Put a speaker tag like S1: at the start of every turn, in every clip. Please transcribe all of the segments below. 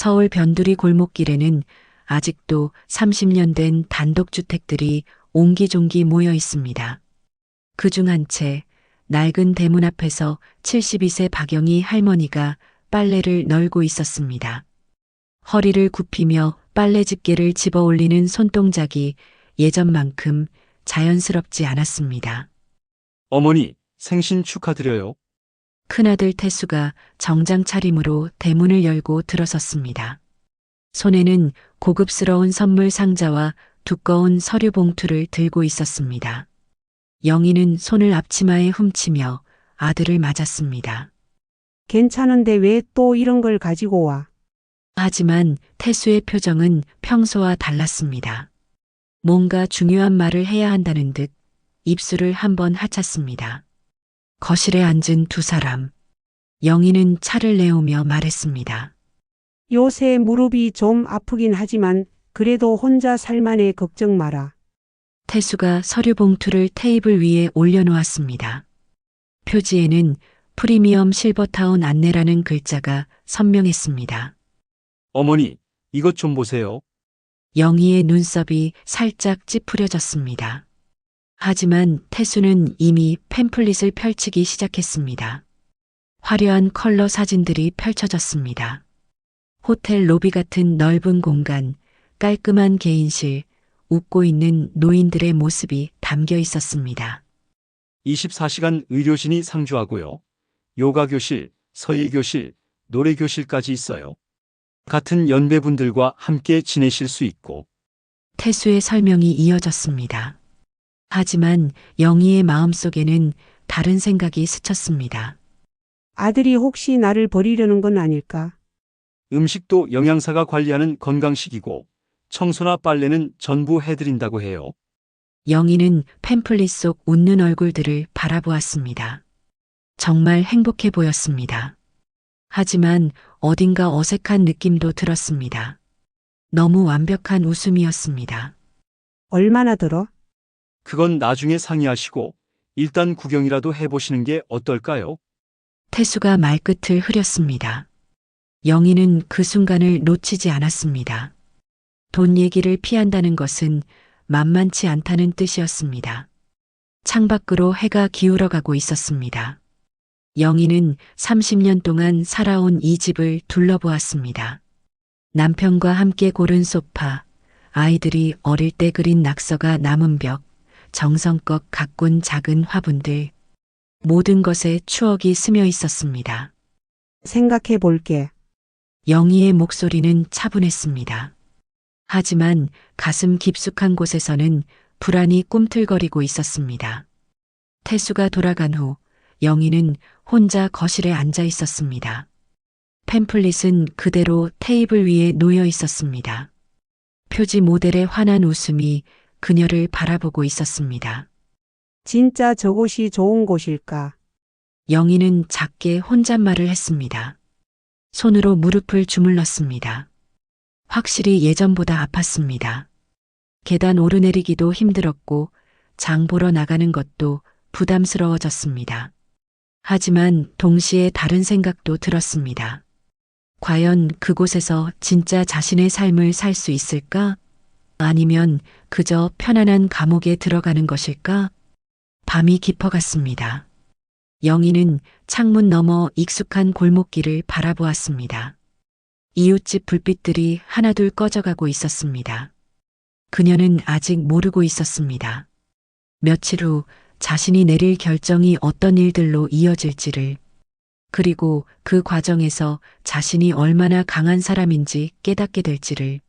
S1: 서울 변두리 골목길에는 아직도 30년 된 단독주택들이 옹기종기 모여 있습니다. 그중 한 채 낡은 대문 앞에서 72세 박영희 할머니가 빨래를 널고 있었습니다. 허리를 굽히며 빨래 집게를 집어 올리는 손동작이 예전만큼 자연스럽지 않았습니다.
S2: 어머니, 생신 축하드려요.
S1: 큰아들 태수가 정장 차림으로 대문을 열고 들어섰습니다. 손에는 고급스러운 선물 상자와 두꺼운 서류 봉투를 들고 있었습니다. 영희는 손을 앞치마에 훔치며 아들을 맞았습니다.
S3: 괜찮은데 왜 또 이런 걸 가지고 와?
S1: 하지만 태수의 표정은 평소와 달랐습니다. 뭔가 중요한 말을 해야 한다는 듯 입술을 한번 하찼습니다. 거실에 앉은 두 사람. 영희는 차를 내오며 말했습니다.
S3: 요새 무릎이 좀 아프긴 하지만 그래도 혼자 살만해 걱정 마라.
S1: 태수가 서류 봉투를 테이블 위에 올려놓았습니다. 표지에는 프리미엄 실버타운 안내라는 글자가 선명했습니다.
S2: 어머니, 이것 좀 보세요.
S1: 영희의 눈썹이 살짝 찌푸려졌습니다. 하지만 태수는 이미 팸플릿을 펼치기 시작했습니다. 화려한 컬러 사진들이 펼쳐졌습니다. 호텔 로비 같은 넓은 공간, 깔끔한 개인실, 웃고 있는 노인들의 모습이 담겨 있었습니다.
S2: 24시간 의료진이 상주하고요. 요가 교실, 서예 교실, 노래 교실까지 있어요. 같은 연배분들과 함께 지내실 수 있고.
S1: 태수의 설명이 이어졌습니다. 하지만 영희의 마음속에는 다른 생각이 스쳤습니다.
S3: 아들이 혹시 나를 버리려는 건 아닐까?
S2: 음식도 영양사가 관리하는 건강식이고 청소나 빨래는 전부 해드린다고 해요.
S1: 영희는 팸플릿 속 웃는 얼굴들을 바라보았습니다. 정말 행복해 보였습니다. 하지만 어딘가 어색한 느낌도 들었습니다. 너무 완벽한 웃음이었습니다.
S3: 얼마나 들어?
S2: 그건 나중에 상의하시고 일단 구경이라도 해보시는 게 어떨까요?
S1: 태수가 말끝을 흐렸습니다. 영희는 그 순간을 놓치지 않았습니다. 돈 얘기를 피한다는 것은 만만치 않다는 뜻이었습니다. 창밖으로 해가 기울어가고 있었습니다. 영희는 30년 동안 살아온 이 집을 둘러보았습니다. 남편과 함께 고른 소파, 아이들이 어릴 때 그린 낙서가 남은 벽, 정성껏 가꾼 작은 화분들, 모든 것에 추억이 스며 있었습니다.
S3: 생각해 볼게.
S1: 영희의 목소리는 차분했습니다. 하지만 가슴 깊숙한 곳에서는 불안이 꿈틀거리고 있었습니다. 태수가 돌아간 후 영희는 혼자 거실에 앉아 있었습니다. 팸플릿은 그대로 테이블 위에 놓여 있었습니다. 표지 모델의 환한 웃음이 그녀를 바라보고 있었습니다.
S3: 진짜 저곳이 좋은 곳일까?
S1: 영희는 작게 혼잣말을 했습니다. 손으로 무릎을 주물렀습니다. 확실히 예전보다 아팠습니다. 계단 오르내리기도 힘들었고 장 보러 나가는 것도 부담스러워졌습니다. 하지만 동시에 다른 생각도 들었습니다. 과연 그곳에서 진짜 자신의 삶을 살 수 있을까? 아니면 그저 편안한 감옥에 들어가는 것일까? 밤이 깊어갔습니다. 영희는 창문 너머 익숙한 골목길을 바라보았습니다. 이웃집 불빛들이 하나둘 꺼져가고 있었습니다. 그녀는 아직 모르고 있었습니다. 며칠 후 자신이 내릴 결정이 어떤 일들로 이어질지를, 그리고 그 과정에서 자신이 얼마나 강한 사람인지 깨닫게 될지를,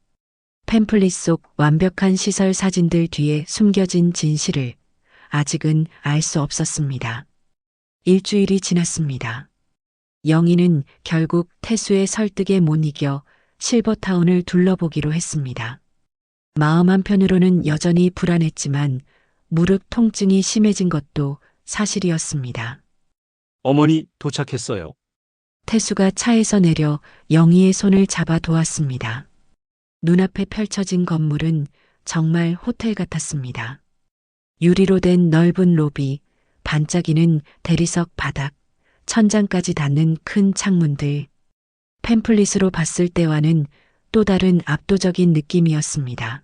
S1: 팸플릿 속 완벽한 시설 사진들 뒤에 숨겨진 진실을 아직은 알 수 없었습니다. 일주일이 지났습니다. 영희는 결국 태수의 설득에 못 이겨 실버타운을 둘러보기로 했습니다. 마음 한편으로는 여전히 불안했지만 무릎 통증이 심해진 것도 사실이었습니다.
S2: 어머니, 도착했어요.
S1: 태수가 차에서 내려 영희의 손을 잡아 도왔습니다. 눈앞에 펼쳐진 건물은 정말 호텔 같았습니다. 유리로 된 넓은 로비, 반짝이는 대리석 바닥, 천장까지 닿는 큰 창문들. 팸플릿으로 봤을 때와는 또 다른 압도적인 느낌이었습니다.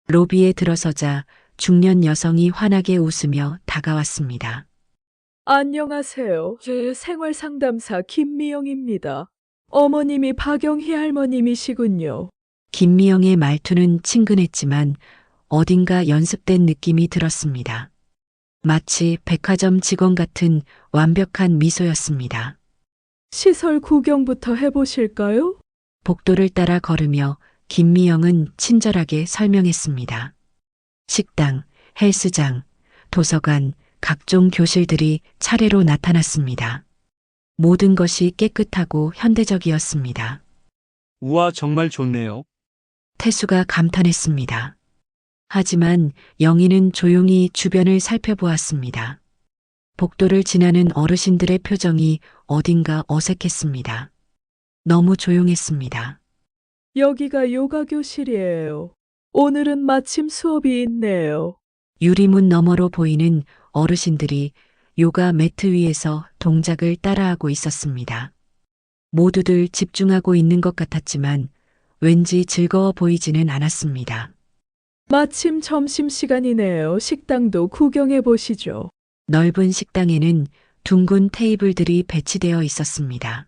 S1: 로비에 들어서자 중년 여성이 환하게 웃으며 다가왔습니다.
S4: 안녕하세요. 제 생활상담사 김미영입니다. 어머님이 박영희 할머님이시군요.
S1: 김미영의 말투는 친근했지만 어딘가 연습된 느낌이 들었습니다. 마치 백화점 직원 같은 완벽한 미소였습니다.
S4: 시설 구경부터 해보실까요?
S1: 복도를 따라 걸으며 김미영은 친절하게 설명했습니다. 식당, 헬스장, 도서관, 각종 교실들이 차례로 나타났습니다. 모든 것이 깨끗하고 현대적이었습니다.
S2: 우와, 정말 좋네요.
S1: 태수가 감탄했습니다. 하지만 영희는 조용히 주변을 살펴보았습니다. 복도를 지나는 어르신들의 표정이 어딘가 어색했습니다. 너무 조용했습니다.
S4: 여기가 요가 교실이에요. 오늘은 마침 수업이 있네요.
S1: 유리문 너머로 보이는 어르신들이 요가 매트 위에서 동작을 따라하고 있었습니다. 모두들 집중하고 있는 것 같았지만 왠지 즐거워 보이지는 않았습니다.
S4: 마침 점심시간이네요. 식당도 구경해 보시죠.
S1: 넓은 식당에는 둥근 테이블들이 배치되어 있었습니다.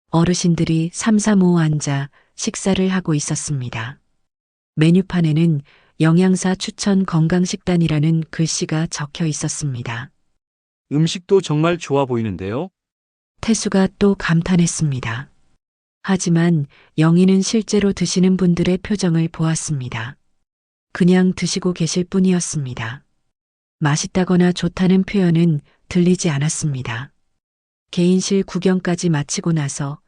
S1: 어르신들이 삼삼오오 앉아 식사를 하고 있었습니다. 메뉴판에는 영양사 추천 건강식단이라는 글씨가 적혀 있었습니다.
S2: 음식도 정말 좋아 보이는데요.
S1: 태수가 또 감탄했습니다. 하지만 영희는 실제로 드시는 분들의 표정을 보았습니다. 그냥 드시고 계실 뿐이었습니다. 맛있다거나 좋다는 표현은 들리지 않았습니다. 개인실 구경까지 마치고 나서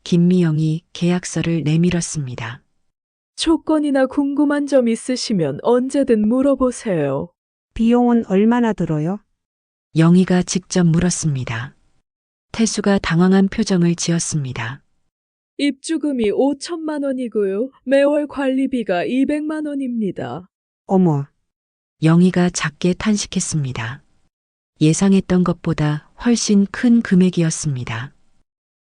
S1: 김미영이 계약서를 내밀었습니다.
S4: 조건이나 궁금한 점 있으시면 언제든 물어보세요.
S3: 비용은 얼마나 들어요?
S1: 영희가 직접 물었습니다. 태수가 당황한 표정을 지었습니다.
S4: 입주금이 5천만 원이고요. 매월 관리비가 200만 원입니다.
S3: 어머,
S1: 영희가 작게 탄식했습니다. 예상했던 것보다 훨씬 큰 금액이었습니다.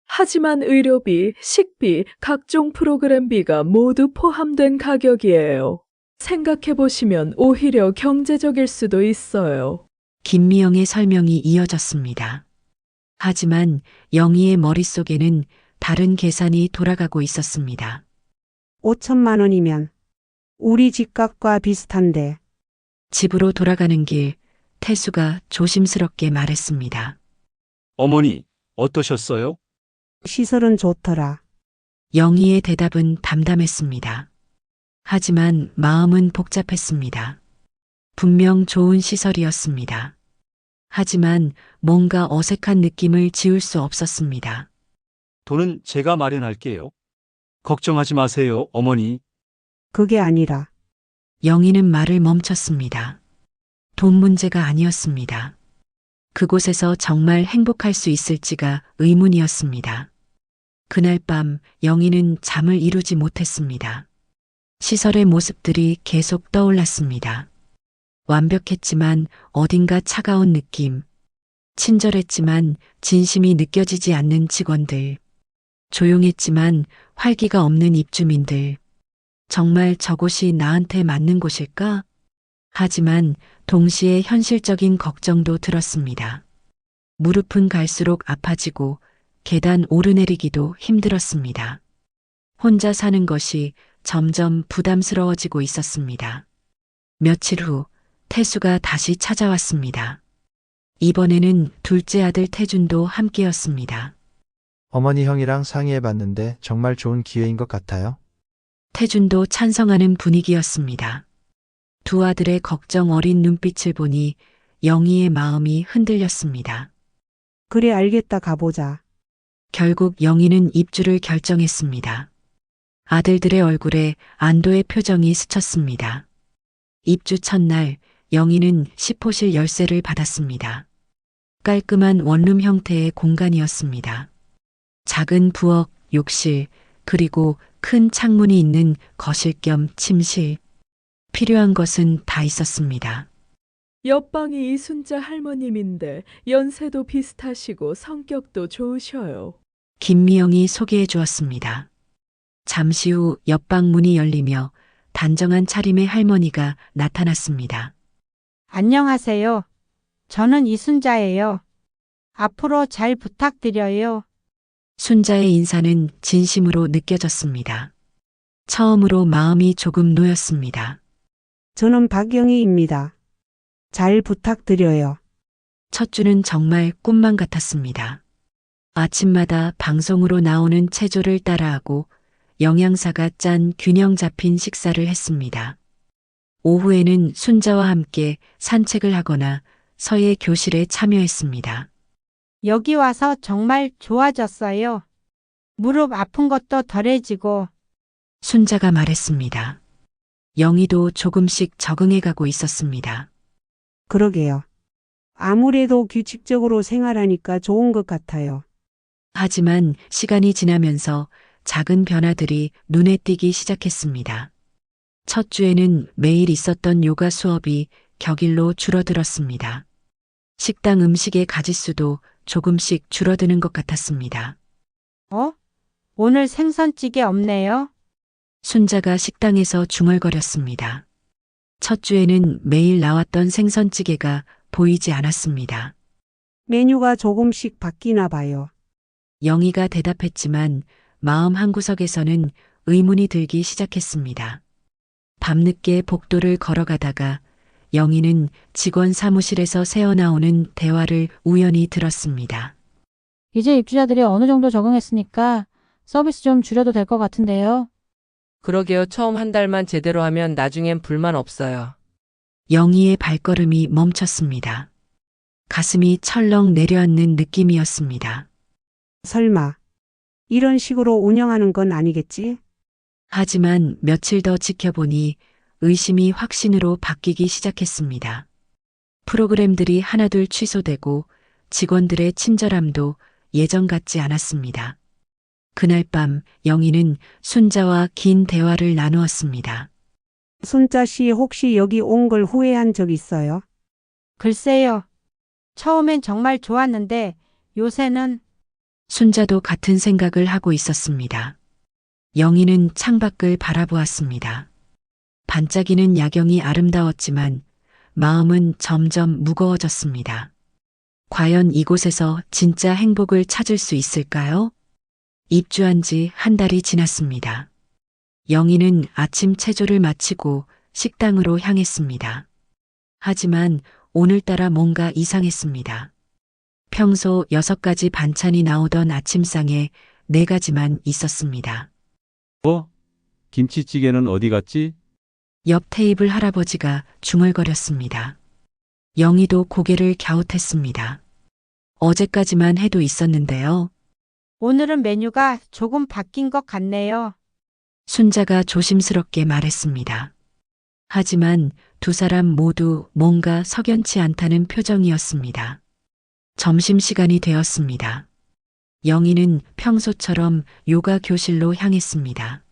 S4: 하지만 의료비, 식비, 각종 프로그램비가 모두 포함된 가격이에요. 생각해보시면 오히려 경제적일 수도 있어요.
S1: 김미영의 설명이 이어졌습니다. 하지만 영희의 머릿속에는 다른 계산이 돌아가고 있었습니다.
S3: 5천만 원이면 우리 집값과 비슷한데.
S1: 집으로 돌아가는 길, 태수가 조심스럽게 말했습니다.
S2: 어머니, 어떠셨어요?
S3: 시설은 좋더라.
S1: 영희의 대답은 담담했습니다. 하지만 마음은 복잡했습니다. 분명 좋은 시설이었습니다. 하지만 뭔가 어색한 느낌을 지울 수 없었습니다.
S2: 돈은 제가 마련할게요. 걱정하지 마세요, 어머니.
S3: 그게 아니라
S1: 영희는 말을 멈췄습니다. 돈 문제가 아니었습니다. 그곳에서 정말 행복할 수 있을지가 의문이었습니다. 그날 밤 영희는 잠을 이루지 못했습니다. 시설의 모습들이 계속 떠올랐습니다. 완벽했지만 어딘가 차가운 느낌, 친절했지만 진심이 느껴지지 않는 직원들, 조용했지만 활기가 없는 입주민들. 정말 저곳이 나한테 맞는 곳일까? 하지만 동시에 현실적인 걱정도 들었습니다. 무릎은 갈수록 아파지고 계단 오르내리기도 힘들었습니다. 혼자 사는 것이 점점 부담스러워지고 있었습니다. 며칠 후 태수가 다시 찾아왔습니다. 이번에는 둘째 아들 태준도 함께였습니다.
S5: 어머니 형이랑 상의해봤는데 정말 좋은 기회인 것 같아요.
S1: 태준도 찬성하는 분위기였습니다. 두 아들의 걱정 어린 눈빛을 보니 영희의 마음이 흔들렸습니다.
S3: 그래 알겠다 가보자.
S1: 결국 영희는 입주를 결정했습니다. 아들들의 얼굴에 안도의 표정이 스쳤습니다. 입주 첫날 영희는 10호실 열쇠를 받았습니다. 깔끔한 원룸 형태의 공간이었습니다. 작은 부엌, 욕실, 그리고 큰 창문이 있는 거실 겸 침실. 필요한 것은 다 있었습니다.
S4: 옆방이 이순자 할머님인데 연세도 비슷하시고 성격도 좋으셔요.
S1: 김미영이 소개해 주었습니다. 잠시 후 옆방 문이 열리며 단정한 차림의 할머니가 나타났습니다.
S6: 안녕하세요. 저는 이순자예요. 앞으로 잘 부탁드려요.
S1: 순자의 인사는 진심으로 느껴졌습니다. 처음으로 마음이 조금 놓였습니다.
S3: 저는 박영희입니다. 잘 부탁드려요.
S1: 첫 주는 정말 꿈만 같았습니다. 아침마다 방송으로 나오는 체조를 따라하고 영양사가 짠 균형 잡힌 식사를 했습니다. 오후에는 순자와 함께 산책을 하거나 서예 교실에 참여했습니다.
S6: 여기 와서 정말 좋아졌어요. 무릎 아픈 것도 덜해지고
S1: 순자가 말했습니다. 영희도 조금씩 적응해가고 있었습니다.
S3: 그러게요. 아무래도 규칙적으로 생활하니까 좋은 것 같아요.
S1: 하지만 시간이 지나면서 작은 변화들이 눈에 띄기 시작했습니다. 첫 주에는 매일 있었던 요가 수업이 격일로 줄어들었습니다. 식당 음식의 가짓수도 조금씩 줄어드는 것 같았습니다.
S6: 오늘 생선찌개 없네요.
S1: 순자가 식당에서 중얼거렸습니다. 첫 주에는 매일 나왔던 생선찌개가 보이지 않았습니다.
S3: 메뉴가 조금씩 바뀌나 봐요.
S1: 영희가 대답했지만 마음 한구석에서는 의문이 들기 시작했습니다. 밤늦게 복도를 걸어가다가 영희는 직원 사무실에서 새어나오는 대화를 우연히 들었습니다.
S7: 이제 입주자들이 어느 정도 적응했으니까 서비스 좀 줄여도 될 것 같은데요.
S8: 그러게요. 처음 한 달만 제대로 하면 나중엔 불만 없어요.
S1: 영희의 발걸음이 멈췄습니다. 가슴이 철렁 내려앉는 느낌이었습니다.
S3: 설마 이런 식으로 운영하는 건 아니겠지?
S1: 하지만 며칠 더 지켜보니 의심이 확신으로 바뀌기 시작했습니다. 프로그램들이 하나둘 취소되고 직원들의 친절함도 예전 같지 않았습니다. 그날 밤 영희는 순자와 긴 대화를 나누었습니다.
S3: 순자 씨 혹시 여기 온 걸 후회한 적 있어요?
S6: 글쎄요. 처음엔 정말 좋았는데 요새는
S1: 순자도 같은 생각을 하고 있었습니다. 영희는 창밖을 바라보았습니다. 반짝이는 야경이 아름다웠지만 마음은 점점 무거워졌습니다. 과연 이곳에서 진짜 행복을 찾을 수 있을까요? 입주한 지 한 달이 지났습니다. 영희는 아침 체조를 마치고 식당으로 향했습니다. 하지만 오늘따라 뭔가 이상했습니다. 평소 6가지 반찬이 나오던 아침상에 4가지만 있었습니다.
S9: 김치찌개는 어디 갔지?
S1: 옆 테이블 할아버지가 중얼거렸습니다. 영희도 고개를 갸웃했습니다. 어제까지만 해도 있었는데요.
S6: 오늘은 메뉴가 조금 바뀐 것 같네요.
S1: 순자가 조심스럽게 말했습니다. 하지만 두 사람 모두 뭔가 석연치 않다는 표정이었습니다. 점심시간이 되었습니다. 영희는 평소처럼 요가 교실로 향했습니다.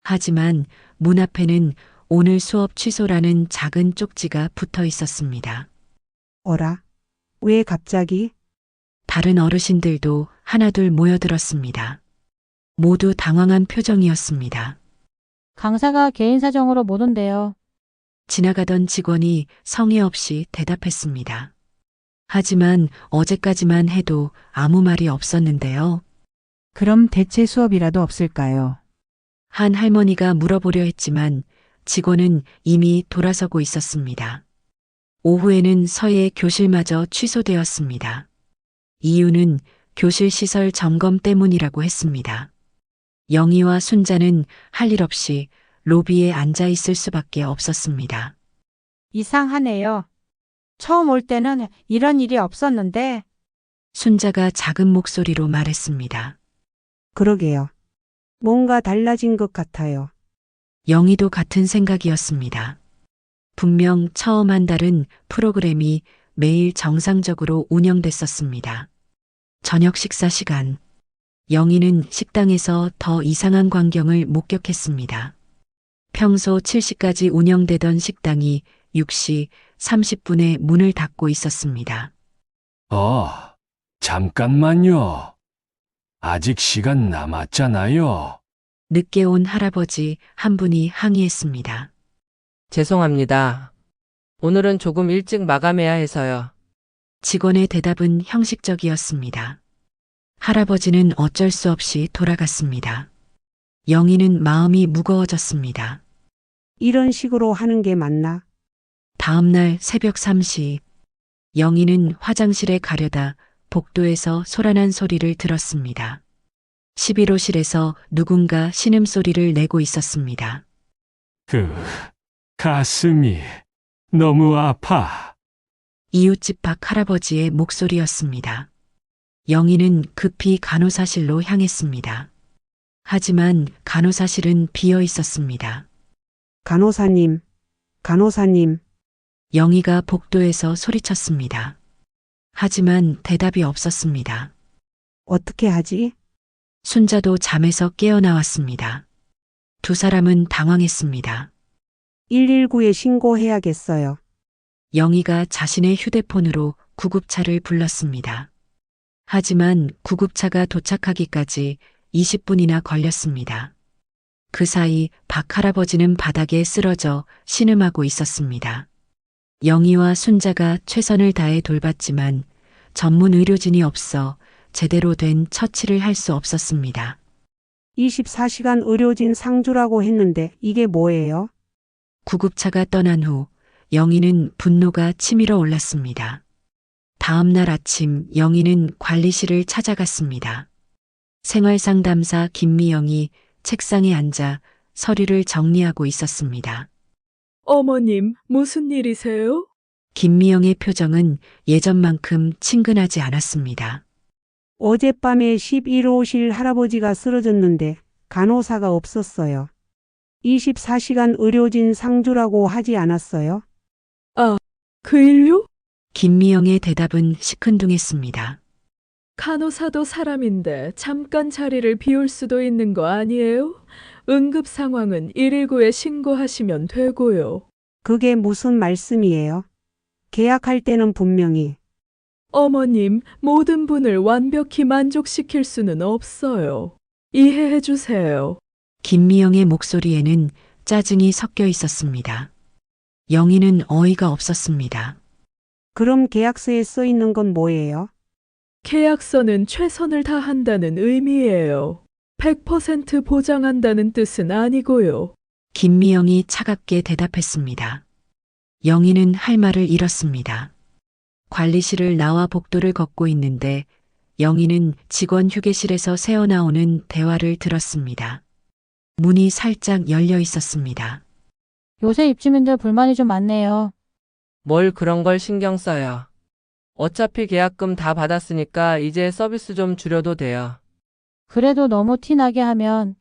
S1: 하지만 문 앞에는 오늘 수업 취소라는 작은 쪽지가 붙어 있었습니다.
S3: 어라? 왜 갑자기?
S1: 다른 어르신들도 하나둘 모여들었습니다. 모두 당황한 표정이었습니다.
S7: 강사가 개인 사정으로 못 온대요.
S1: 지나가던 직원이 성의 없이 대답했습니다. 하지만 어제까지만 해도 아무 말이 없었는데요.
S10: 그럼 대체 수업이라도 없을까요?
S1: 한 할머니가 물어보려 했지만 직원은 이미 돌아서고 있었습니다. 오후에는 서예 교실마저 취소되었습니다. 이유는 교실 시설 점검 때문이라고 했습니다. 영희와 순자는 할 일 없이 로비에 앉아 있을 수밖에 없었습니다.
S6: 이상하네요. 처음 올 때는 이런 일이 없었는데
S1: 순자가 작은 목소리로 말했습니다.
S3: 그러게요. 뭔가 달라진 것 같아요.
S1: 영희도 같은 생각이었습니다. 분명 처음 한 달은 프로그램이 매일 정상적으로 운영됐었습니다. 저녁 식사 시간. 영희는 식당에서 더 이상한 광경을 목격했습니다. 평소 7시까지 운영되던 식당이 6시 30분에 문을 닫고 있었습니다.
S9: 잠깐만요. 아직 시간 남았잖아요.
S1: 늦게 온 할아버지 한 분이 항의했습니다.
S8: 죄송합니다. 오늘은 조금 일찍 마감해야 해서요.
S1: 직원의 대답은 형식적이었습니다. 할아버지는 어쩔 수 없이 돌아갔습니다. 영희는 마음이 무거워졌습니다.
S3: 이런 식으로 하는 게 맞나?
S1: 다음 날 새벽 3시, 영희는 화장실에 가려다 복도에서 소란한 소리를 들었습니다. 11호실에서 누군가 신음소리를 내고 있었습니다.
S9: 가슴이 너무 아파.
S1: 이웃집 박 할아버지의 목소리였습니다. 영희는 급히 간호사실로 향했습니다. 하지만 간호사실은 비어 있었습니다.
S3: 간호사님, 간호사님,
S1: 영희가 복도에서 소리쳤습니다. 하지만 대답이 없었습니다.
S3: 어떻게 하지?
S1: 순자도 잠에서 깨어나왔습니다. 두 사람은 당황했습니다.
S3: 119에 신고해야겠어요.
S1: 영희가 자신의 휴대폰으로 구급차를 불렀습니다. 하지만 구급차가 도착하기까지 20분이나 걸렸습니다. 그 사이 박 할아버지는 바닥에 쓰러져 신음하고 있었습니다. 영희와 순자가 최선을 다해 돌봤지만 전문 의료진이 없어 제대로 된 처치를 할 수 없었습니다.
S3: 24시간 의료진 상주라고 했는데 이게 뭐예요?
S1: 구급차가 떠난 후 영희는 분노가 치밀어 올랐습니다. 다음 날 아침 영희는 관리실을 찾아갔습니다. 생활상담사 김미영이 책상에 앉아 서류를 정리하고 있었습니다.
S4: 어머님, 무슨 일이세요?
S1: 김미영의 표정은 예전만큼 친근하지 않았습니다.
S3: 어젯밤에 11호실 할아버지가 쓰러졌는데 간호사가 없었어요. 24시간 의료진 상주라고 하지 않았어요?
S4: 그 일요?
S1: 김미영의 대답은 시큰둥했습니다.
S4: 간호사도 사람인데 잠깐 자리를 비울 수도 있는 거 아니에요? 응급 상황은 119에 신고하시면 되고요.
S3: 그게 무슨 말씀이에요? 계약할 때는 분명히
S4: 어머님, 모든 분을 완벽히 만족시킬 수는 없어요. 이해해 주세요.
S1: 김미영의 목소리에는 짜증이 섞여 있었습니다. 영희는 어이가 없었습니다.
S3: 그럼 계약서에 써 있는 건 뭐예요?
S4: 계약서는 최선을 다한다는 의미예요. 100% 보장한다는 뜻은 아니고요.
S1: 김미영이 차갑게 대답했습니다. 영희는 할 말을 잃었습니다. 관리실을 나와 복도를 걷고 있는데 영희는 직원 휴게실에서 새어나오는 대화를 들었습니다. 문이 살짝 열려 있었습니다.
S7: 요새 입주민들 불만이 좀 많네요.
S8: 뭘 그런 걸 신경 써요. 어차피 계약금 다 받았으니까 이제 서비스 좀 줄여도 돼요.
S7: 그래도 너무 티나게 하면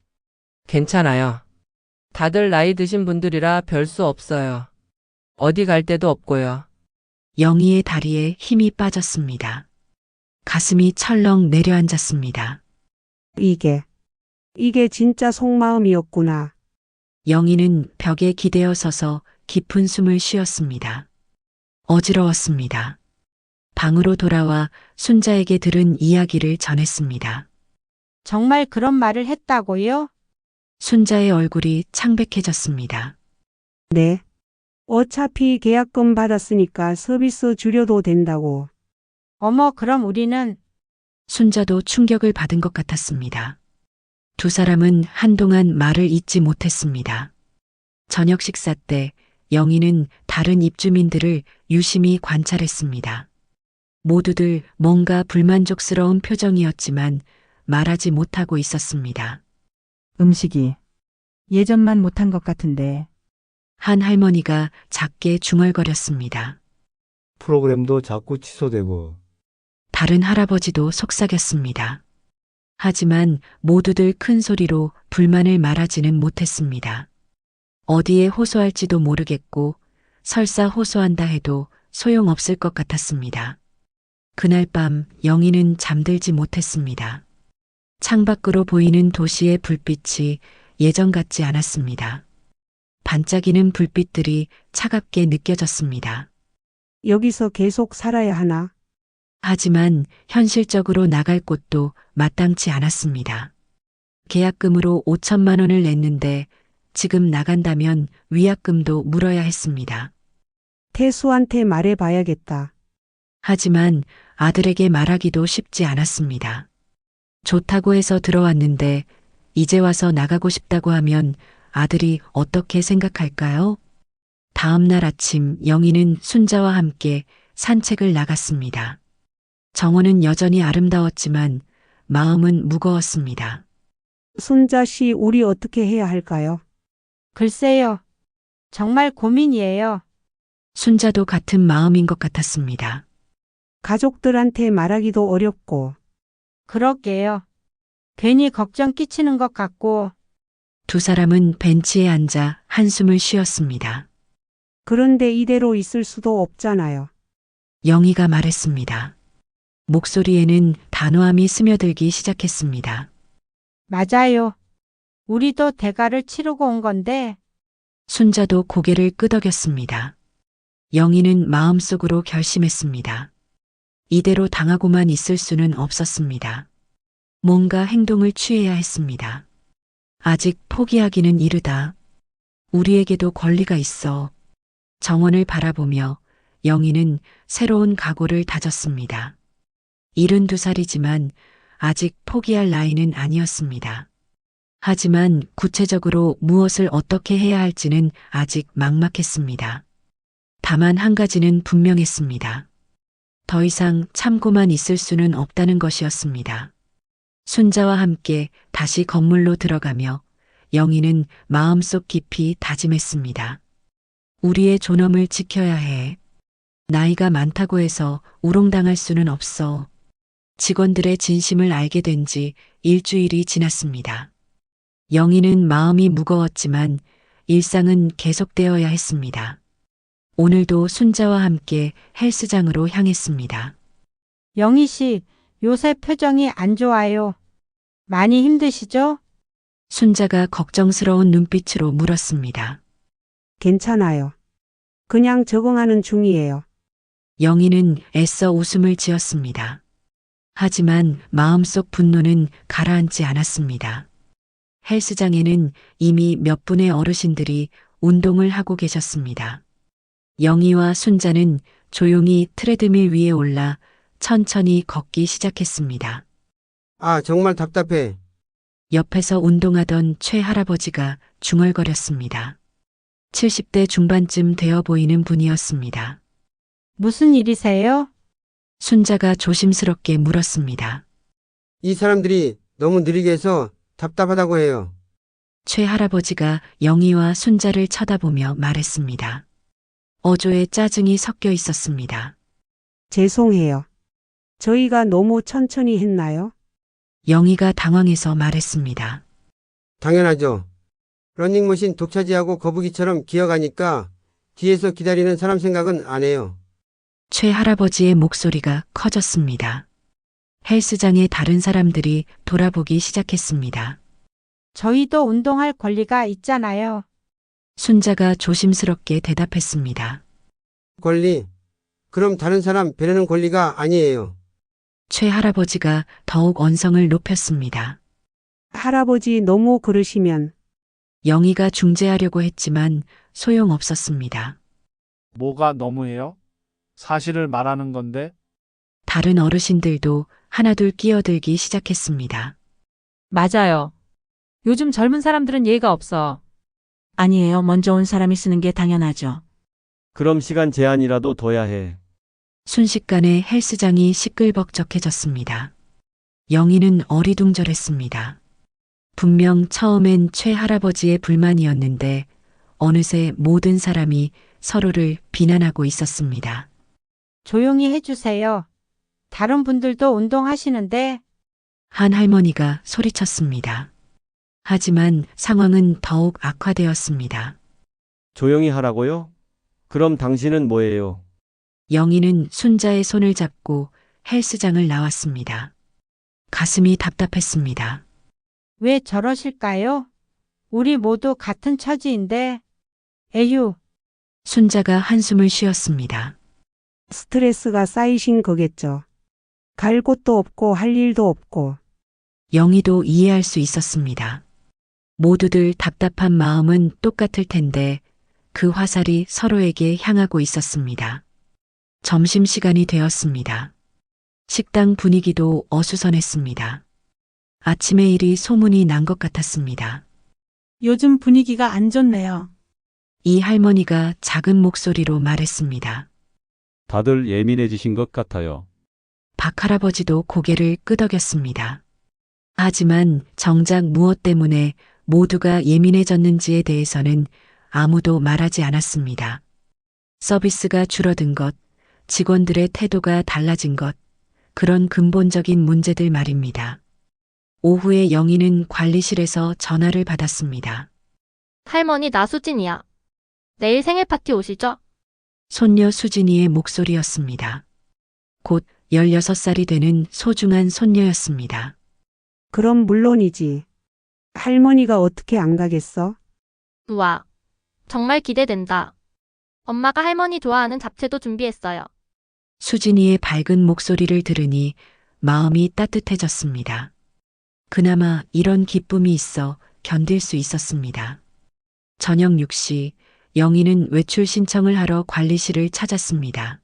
S8: 괜찮아요. 다들 나이 드신 분들이라 별 수 없어요. 어디 갈 데도 없고요.
S1: 영희의 다리에 힘이 빠졌습니다. 가슴이 철렁 내려앉았습니다.
S3: 이게 진짜 속마음이었구나.
S1: 영희는 벽에 기대어 서서 깊은 숨을 쉬었습니다. 어지러웠습니다. 방으로 돌아와 순자에게 들은 이야기를 전했습니다.
S6: 정말 그런 말을 했다고요?
S1: 순자의 얼굴이 창백해졌습니다.
S3: 네. 어차피 계약금 받았으니까 서비스 줄여도 된다고.
S6: 어머, 그럼 우리는
S1: 순자도 충격을 받은 것 같았습니다. 두 사람은 한동안 말을 잇지 못했습니다. 저녁 식사 때 영희는 다른 입주민들을 유심히 관찰했습니다. 모두들 뭔가 불만족스러운 표정이었지만 말하지 못하고 있었습니다.
S10: 음식이 예전만 못한 것 같은데
S1: 한 할머니가 작게 중얼거렸습니다.
S11: 프로그램도 자꾸 취소되고.
S1: 다른 할아버지도 속삭였습니다. 하지만 모두들 큰 소리로 불만을 말하지는 못했습니다. 어디에 호소할지도 모르겠고 설사 호소한다 해도 소용없을 것 같았습니다. 그날 밤 영희는 잠들지 못했습니다. 창밖으로 보이는 도시의 불빛이 예전 같지 않았습니다. 반짝이는 불빛들이 차갑게 느껴졌습니다.
S3: 여기서 계속 살아야 하나?
S1: 하지만 현실적으로 나갈 곳도 마땅치 않았습니다. 계약금으로 5천만 원을 냈는데 지금 나간다면 위약금도 물어야 했습니다.
S3: 태수한테 말해봐야겠다.
S1: 하지만 아들에게 말하기도 쉽지 않았습니다. 좋다고 해서 들어왔는데 이제 와서 나가고 싶다고 하면 아들이 어떻게 생각할까요? 다음 날 아침 영희는 순자와 함께 산책을 나갔습니다. 정원은 여전히 아름다웠지만 마음은 무거웠습니다.
S3: 순자 씨, 우리 어떻게 해야 할까요?
S6: 글쎄요. 정말 고민이에요.
S1: 순자도 같은 마음인 것 같았습니다.
S3: 가족들한테 말하기도 어렵고,
S6: 그러게요. 괜히 걱정 끼치는 것 같고,
S1: 두 사람은 벤치에 앉아 한숨을 쉬었습니다.
S3: 그런데 이대로 있을 수도 없잖아요.
S1: 영희가 말했습니다. 목소리에는 단호함이 스며들기 시작했습니다.
S6: 맞아요. 우리도 대가를 치르고 온 건데,
S1: 순자도 고개를 끄덕였습니다. 영희는 마음속으로 결심했습니다. 이대로 당하고만 있을 수는 없었습니다. 뭔가 행동을 취해야 했습니다. 아직 포기하기는 이르다. 우리에게도 권리가 있어. 정원을 바라보며 영희는 새로운 각오를 다졌습니다. 72살이지만 아직 포기할 나이는 아니었습니다. 하지만 구체적으로 무엇을 어떻게 해야 할지는 아직 막막했습니다. 다만 한 가지는 분명했습니다. 더 이상 참고만 있을 수는 없다는 것이었습니다. 순자와 함께 다시 건물로 들어가며 영희는 마음속 깊이 다짐했습니다. 우리의 존엄을 지켜야 해. 나이가 많다고 해서 우롱당할 수는 없어. 직원들의 진심을 알게 된 지 일주일이 지났습니다. 영희는 마음이 무거웠지만 일상은 계속되어야 했습니다. 오늘도 순자와 함께 헬스장으로 향했습니다.
S6: 영희 씨, 요새 표정이 안 좋아요. 많이 힘드시죠?
S1: 순자가 걱정스러운 눈빛으로 물었습니다.
S3: 괜찮아요. 그냥 적응하는 중이에요.
S1: 영희는 애써 웃음을 지었습니다. 하지만 마음속 분노는 가라앉지 않았습니다. 헬스장에는 이미 몇 분의 어르신들이 운동을 하고 계셨습니다. 영희와 순자는 조용히 트레드밀 위에 올라 천천히 걷기 시작했습니다.
S11: 아, 정말 답답해.
S1: 옆에서 운동하던 최 할아버지가 중얼거렸습니다. 70대 중반쯤 되어 보이는 분이었습니다.
S6: 무슨 일이세요?
S1: 순자가 조심스럽게 물었습니다.
S11: 이 사람들이 너무 느리게 해서 답답하다고 해요.
S1: 최 할아버지가 영희와 순자를 쳐다보며 말했습니다. 어조에 짜증이 섞여 있었습니다.
S3: 죄송해요. 저희가 너무 천천히 했나요?
S1: 영희가 당황해서 말했습니다.
S11: 당연하죠. 러닝머신 독차지하고 거북이처럼 기어가니까 뒤에서 기다리는 사람 생각은 안 해요.
S1: 최 할아버지의 목소리가 커졌습니다. 헬스장의 다른 사람들이 돌아보기 시작했습니다.
S6: 저희도 운동할 권리가 있잖아요.
S1: 순자가 조심스럽게 대답했습니다.
S11: 권리? 그럼 다른 사람 배려는 권리가 아니에요.
S1: 최 할아버지가 더욱 언성을 높였습니다.
S3: 할아버지 너무 그러시면
S1: 영희가 중재하려고 했지만 소용없었습니다.
S12: 뭐가 너무해요? 사실을 말하는 건데.
S1: 다른 어르신들도 하나둘 끼어들기 시작했습니다.
S7: 맞아요. 요즘 젊은 사람들은 예의가 없어.
S10: 아니에요. 먼저 온 사람이 쓰는 게 당연하죠.
S13: 그럼 시간 제한이라도 둬야 해.
S1: 순식간에 헬스장이 시끌벅적해졌습니다. 영희는 어리둥절했습니다. 분명 처음엔 최 할아버지의 불만이었는데 어느새 모든 사람이 서로를 비난하고 있었습니다.
S6: 조용히 해주세요. 다른 분들도 운동하시는데.
S1: 한 할머니가 소리쳤습니다. 하지만 상황은 더욱 악화되었습니다.
S13: 조용히 하라고요? 그럼 당신은 뭐예요?
S1: 영희는 순자의 손을 잡고 헬스장을 나왔습니다. 가슴이 답답했습니다.
S6: 왜 저러실까요? 우리 모두 같은 처지인데. 에휴.
S1: 순자가 한숨을 쉬었습니다.
S3: 스트레스가 쌓이신 거겠죠. 갈 곳도 없고 할 일도 없고.
S1: 영희도 이해할 수 있었습니다. 모두들 답답한 마음은 똑같을 텐데 그 화살이 서로에게 향하고 있었습니다. 점심시간이 되었습니다. 식당 분위기도 어수선했습니다. 아침에 일이 소문이 난 것 같았습니다.
S10: 요즘 분위기가 안 좋네요.
S1: 이 할머니가 작은 목소리로 말했습니다.
S14: 다들 예민해지신 것 같아요.
S1: 박 할아버지도 고개를 끄덕였습니다. 하지만 정작 무엇 때문에 모두가 예민해졌는지에 대해서는 아무도 말하지 않았습니다. 서비스가 줄어든 것, 직원들의 태도가 달라진 것, 그런 근본적인 문제들 말입니다. 오후에 영희는 관리실에서 전화를 받았습니다.
S15: 할머니, 나 수진이야. 내일 생일 파티 오시죠?
S1: 손녀 수진이의 목소리였습니다. 곧 16살이 되는 소중한 손녀였습니다.
S3: 그럼 물론이지. 할머니가 어떻게 안 가겠어?
S15: 우와, 정말 기대된다. 엄마가 할머니 좋아하는 잡채도 준비했어요.
S1: 수진이의 밝은 목소리를 들으니 마음이 따뜻해졌습니다. 그나마 이런 기쁨이 있어 견딜 수 있었습니다. 저녁 6시, 영희는 외출 신청을 하러 관리실을 찾았습니다.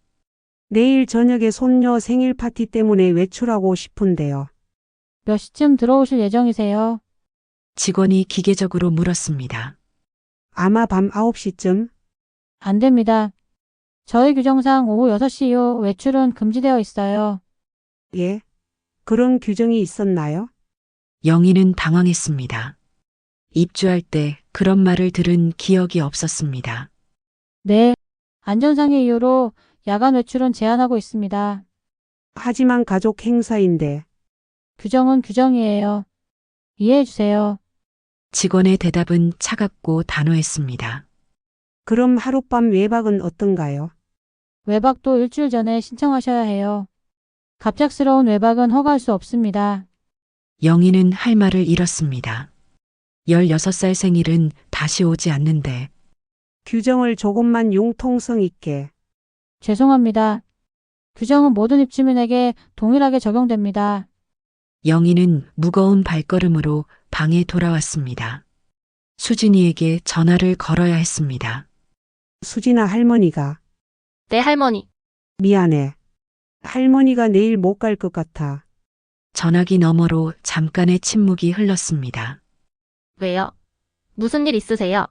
S3: 내일 저녁에 손녀 생일 파티 때문에 외출하고 싶은데요.
S7: 몇 시쯤 들어오실 예정이세요?
S1: 직원이 기계적으로 물었습니다.
S3: 아마 밤 9시쯤?
S7: 안 됩니다. 저희 규정상 오후 6시 이후 외출은 금지되어 있어요.
S3: 예? 그런 규정이 있었나요?
S1: 영희는 당황했습니다. 입주할 때 그런 말을 들은 기억이 없었습니다.
S7: 네. 안전상의 이유로 야간 외출은 제한하고 있습니다.
S3: 하지만 가족 행사인데.
S7: 규정은 규정이에요. 이해해 주세요.
S1: 직원의 대답은 차갑고 단호했습니다.
S3: 그럼 하룻밤 외박은 어떤가요?
S7: 외박도 일주일 전에 신청하셔야 해요. 갑작스러운 외박은 허가할 수 없습니다.
S1: 영희는 할 말을 잃었습니다. 16살 생일은 다시 오지 않는데.
S3: 규정을 조금만 융통성 있게.
S7: 죄송합니다. 규정은 모든 입주민에게 동일하게 적용됩니다.
S1: 영희는 무거운 발걸음으로 방에 돌아왔습니다. 수진이에게 전화를 걸어야 했습니다.
S3: 수진아, 할머니가.
S15: 네, 할머니.
S3: 미안해. 할머니가 내일 못 갈 것 같아.
S1: 전화기 너머로 잠깐의 침묵이 흘렀습니다.
S15: 왜요? 무슨 일 있으세요?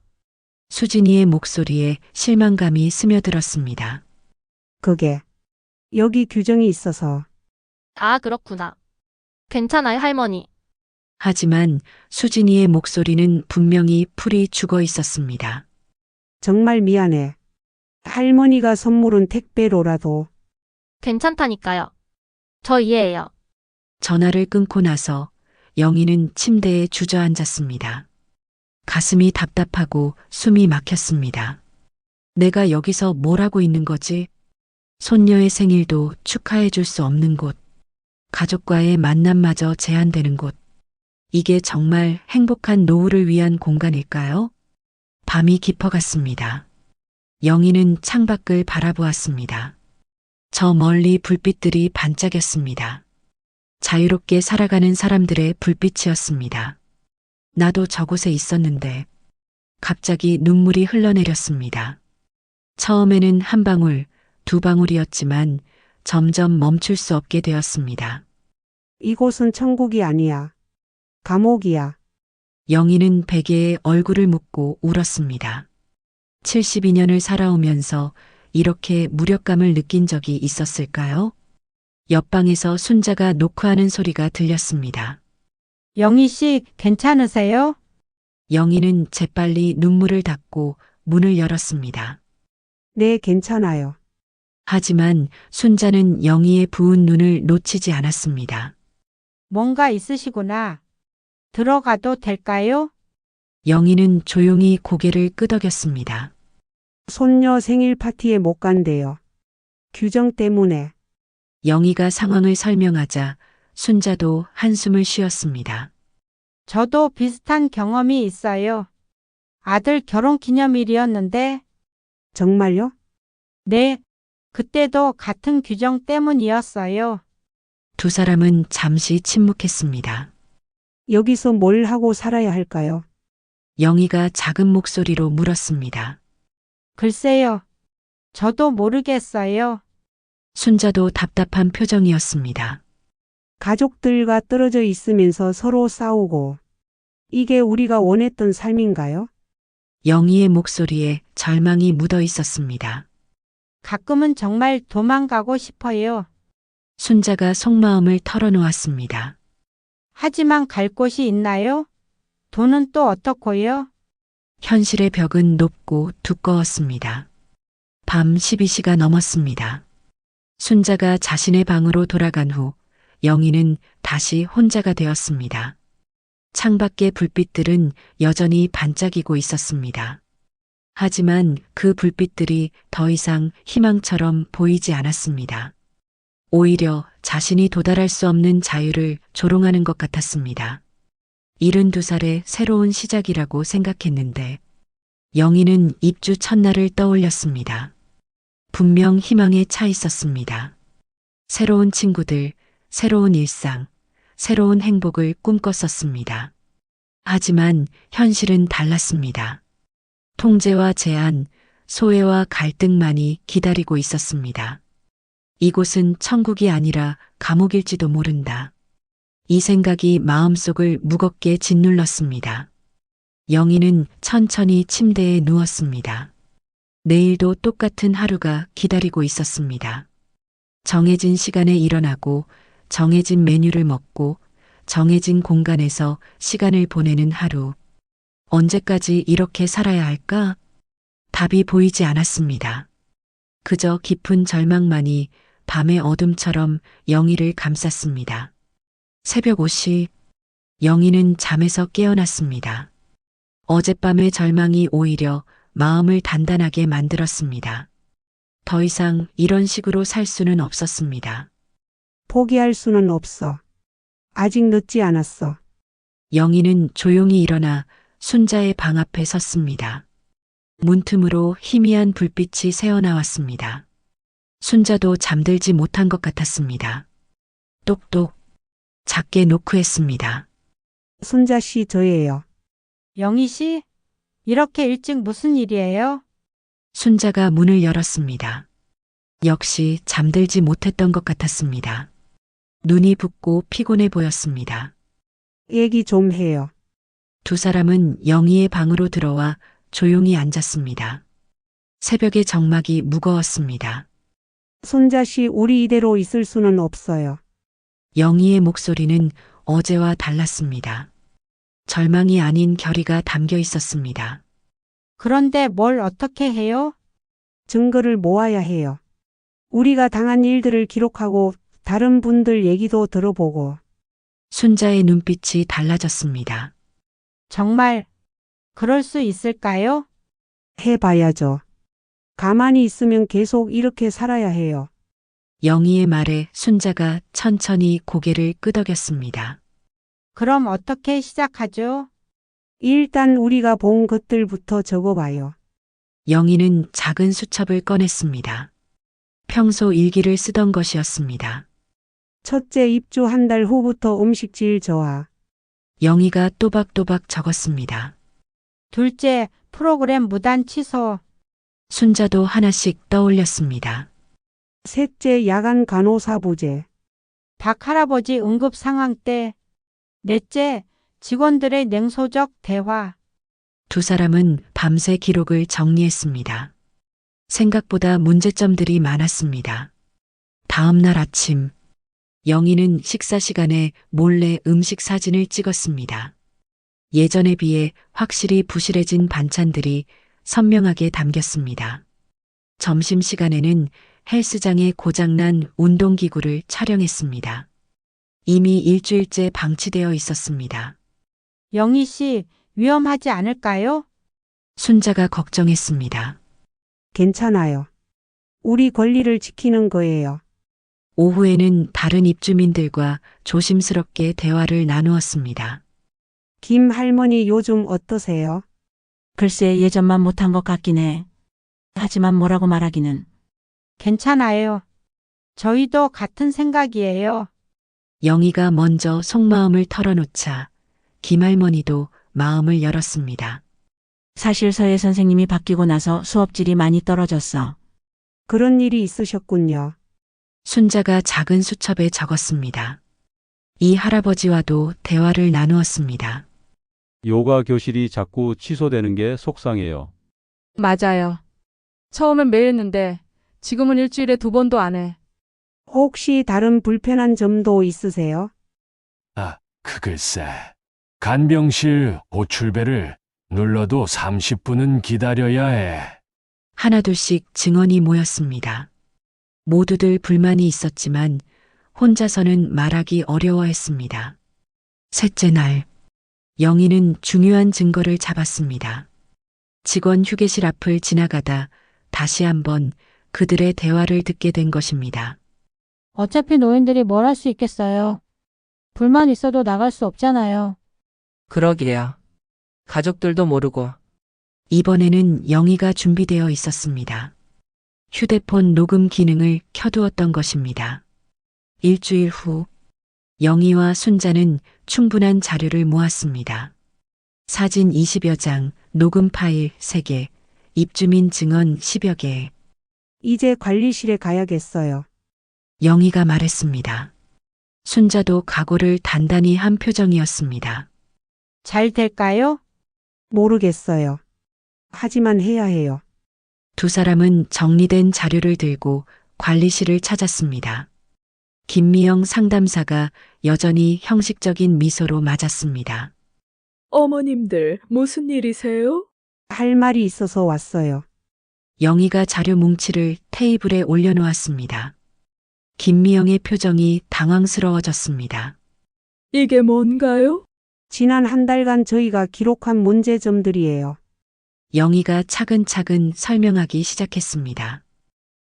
S1: 수진이의 목소리에 실망감이 스며들었습니다.
S3: 그게 여기 규정이 있어서.
S15: 아, 그렇구나. 괜찮아요, 할머니.
S1: 하지만 수진이의 목소리는 분명히 풀이 죽어 있었습니다.
S3: 정말 미안해. 할머니가 선물은 택배로라도.
S15: 괜찮다니까요. 저 이해해요.
S1: 전화를 끊고 나서 영희는 침대에 주저앉았습니다. 가슴이 답답하고 숨이 막혔습니다. 내가 여기서 뭘 하고 있는 거지? 손녀의 생일도 축하해 줄 수 없는 곳. 가족과의 만남마저 제한되는 곳. 이게 정말 행복한 노후를 위한 공간일까요? 밤이 깊어갔습니다. 영희는 창밖을 바라보았습니다. 저 멀리 불빛들이 반짝였습니다. 자유롭게 살아가는 사람들의 불빛이었습니다. 나도 저곳에 있었는데 갑자기 눈물이 흘러내렸습니다. 처음에는 한 방울, 두 방울이었지만 점점 멈출 수 없게 되었습니다.
S3: 이곳은 천국이 아니야. 감옥이야.
S1: 영희는 베개에 얼굴을 묻고 울었습니다. 72년을 살아오면서 이렇게 무력감을 느낀 적이 있었을까요? 옆방에서 순자가 노크하는 소리가 들렸습니다.
S6: 영희 씨, 괜찮으세요?
S1: 영희는 재빨리 눈물을 닦고 문을 열었습니다.
S3: 네, 괜찮아요.
S1: 하지만 순자는 영희의 부은 눈을 놓치지 않았습니다.
S6: 뭔가 있으시구나. 들어가도 될까요?
S1: 영희는 조용히 고개를 끄덕였습니다.
S3: 손녀 생일 파티에 못 간대요. 규정 때문에.
S1: 영희가 상황을 설명하자 순자도 한숨을 쉬었습니다.
S6: 저도 비슷한 경험이 있어요. 아들 결혼 기념일이었는데.
S3: 정말요?
S6: 네. 그때도 같은 규정 때문이었어요.
S1: 두 사람은 잠시 침묵했습니다.
S3: 여기서 뭘 하고 살아야 할까요?
S1: 영희가 작은 목소리로 물었습니다.
S6: 글쎄요. 저도 모르겠어요.
S1: 순자도 답답한 표정이었습니다.
S3: 가족들과 떨어져 있으면서 서로 싸우고. 이게 우리가 원했던 삶인가요?
S1: 영희의 목소리에 절망이 묻어 있었습니다.
S6: 가끔은 정말 도망가고 싶어요.
S1: 순자가 속마음을 털어놓았습니다.
S6: 하지만 갈 곳이 있나요? 돈은 또 어떻고요?
S1: 현실의 벽은 높고 두꺼웠습니다. 밤 12시가 넘었습니다. 순자가 자신의 방으로 돌아간 후 영희는 다시 혼자가 되었습니다. 창밖의 불빛들은 여전히 반짝이고 있었습니다. 하지만 그 불빛들이 더 이상 희망처럼 보이지 않았습니다. 오히려 자신이 도달할 수 없는 자유를 조롱하는 것 같았습니다. 72살의 새로운 시작이라고 생각했는데 영희는 입주 첫날을 떠올렸습니다. 분명 희망에 차 있었습니다. 새로운 친구들, 새로운 일상, 새로운 행복을 꿈꿨었습니다. 하지만 현실은 달랐습니다. 통제와 제한, 소외와 갈등만이 기다리고 있었습니다. 이곳은 천국이 아니라 감옥일지도 모른다. 이 생각이 마음속을 무겁게 짓눌렀습니다. 영희는 천천히 침대에 누웠습니다. 내일도 똑같은 하루가 기다리고 있었습니다. 정해진 시간에 일어나고 정해진 메뉴를 먹고 정해진 공간에서 시간을 보내는 하루. 언제까지 이렇게 살아야 할까? 답이 보이지 않았습니다. 그저 깊은 절망만이 밤의 어둠처럼 영희를 감쌌습니다. 새벽 5시, 영희는 잠에서 깨어났습니다. 어젯밤의 절망이 오히려 마음을 단단하게 만들었습니다. 더 이상 이런 식으로 살 수는 없었습니다.
S3: 포기할 수는 없어. 아직 늦지 않았어.
S1: 영희는 조용히 일어나 순자의 방 앞에 섰습니다. 문틈으로 희미한 불빛이 새어나왔습니다. 순자도 잠들지 못한 것 같았습니다. 똑똑, 작게 노크했습니다.
S3: 순자 씨 저예요.
S6: 영희 씨? 이렇게 일찍 무슨 일이에요?
S1: 순자가 문을 열었습니다. 역시 잠들지 못했던 것 같았습니다. 눈이 붓고 피곤해 보였습니다.
S3: 얘기 좀 해요.
S1: 두 사람은 영희의 방으로 들어와 조용히 앉았습니다. 새벽의 정막이 무거웠습니다.
S3: 순자 씨 우리 이대로 있을 수는 없어요.
S1: 영희의 목소리는 어제와 달랐습니다. 절망이 아닌 결의가 담겨 있었습니다.
S6: 그런데 뭘 어떻게 해요?
S3: 증거를 모아야 해요. 우리가 당한 일들을 기록하고 다른 분들 얘기도 들어보고.
S1: 순자의 눈빛이 달라졌습니다.
S6: 정말 그럴 수 있을까요?
S3: 해봐야죠. 가만히 있으면 계속 이렇게 살아야 해요.
S1: 영희의 말에 순자가 천천히 고개를 끄덕였습니다.
S6: 그럼 어떻게 시작하죠?
S3: 일단 우리가 본 것들부터 적어봐요.
S1: 영희는 작은 수첩을 꺼냈습니다. 평소 일기를 쓰던 것이었습니다.
S3: 첫째 입주 한 달 후부터 음식질 저하.
S1: 영희가 또박또박 적었습니다.
S6: 둘째, 프로그램 무단 취소.
S1: 순자도 하나씩 떠올렸습니다.
S3: 셋째, 야간 간호사 부재.
S6: 박 할아버지 응급 상황 때. 넷째, 직원들의 냉소적 대화.
S1: 두 사람은 밤새 기록을 정리했습니다. 생각보다 문제점들이 많았습니다. 다음 날 아침, 영희는 식사 시간에 몰래 음식 사진을 찍었습니다. 예전에 비해 확실히 부실해진 반찬들이 선명하게 담겼습니다. 점심시간에는 헬스장에 고장난 운동기구를 촬영했습니다. 이미 일주일째 방치되어 있었습니다.
S6: 영희 씨, 위험하지 않을까요?
S1: 순자가 걱정했습니다.
S3: 괜찮아요. 우리 권리를 지키는 거예요.
S1: 오후에는 다른 입주민들과 조심스럽게 대화를 나누었습니다.
S3: 김 할머니 요즘 어떠세요?
S10: 글쎄 예전만 못한 것 같긴 해. 하지만 뭐라고 말하기는.
S6: 괜찮아요. 저희도 같은 생각이에요.
S1: 영희가 먼저 속마음을 털어놓자 김할머니도 마음을 열었습니다.
S10: 사실 서예 선생님이 바뀌고 나서 수업질이 많이 떨어졌어.
S3: 그런 일이 있으셨군요.
S1: 순자가 작은 수첩에 적었습니다. 이 할아버지와도 대화를 나누었습니다.
S14: 요가 교실이 자꾸 취소되는 게 속상해요.
S16: 맞아요. 처음엔 매일 했는데 지금은 일주일에 2번도 안 해.
S3: 혹시 다른 불편한 점도 있으세요?
S9: 그 글쎄. 간병실 호출벨을 눌러도 30분은 기다려야 해.
S1: 하나둘씩 증언이 모였습니다. 모두들 불만이 있었지만 혼자서는 말하기 어려워했습니다. 셋째 날, 영희는 중요한 증거를 잡았습니다. 직원 휴게실 앞을 지나가다 다시 한번 그들의 대화를 듣게 된 것입니다.
S7: 어차피 노인들이 뭘 할 수 있겠어요. 불만 있어도 나갈 수 없잖아요.
S8: 그러게요. 가족들도 모르고.
S1: 이번에는 영희가 준비되어 있었습니다. 휴대폰 녹음 기능을 켜두었던 것입니다. 일주일 후, 영희와 순자는 충분한 자료를 모았습니다. 사진 20여 장, 녹음 파일 3개, 입주민 증언 10여 개.
S3: 이제 관리실에 가야겠어요.
S1: 영희가 말했습니다. 순자도 각오를 단단히 한 표정이었습니다.
S6: 잘 될까요?
S3: 모르겠어요. 하지만 해야 해요.
S1: 두 사람은 정리된 자료를 들고 관리실을 찾았습니다. 김미영 상담사가 여전히 형식적인 미소로 맞았습니다.
S4: 어머님들, 무슨 일이세요?
S3: 할 말이 있어서 왔어요.
S1: 영희가 자료 뭉치를 테이블에 올려놓았습니다. 김미영의 표정이 당황스러워졌습니다.
S4: 이게 뭔가요?
S3: 지난 한 달간 저희가 기록한 문제점들이에요.
S1: 영희가 차근차근 설명하기 시작했습니다.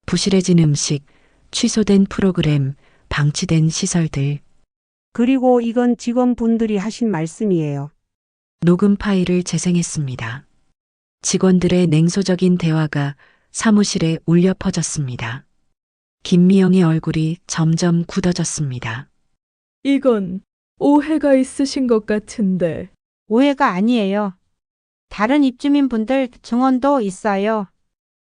S1: 부실해진 음식, 취소된 프로그램, 방치된 시설들.
S3: 그리고 이건 직원분들이 하신 말씀이에요.
S1: 녹음 파일을 재생했습니다. 직원들의 냉소적인 대화가 사무실에 울려 퍼졌습니다. 김미영의 얼굴이 점점 굳어졌습니다.
S4: 이건 오해가 있으신 것 같은데.
S6: 오해가 아니에요. 다른 입주민분들 증언도 있어요.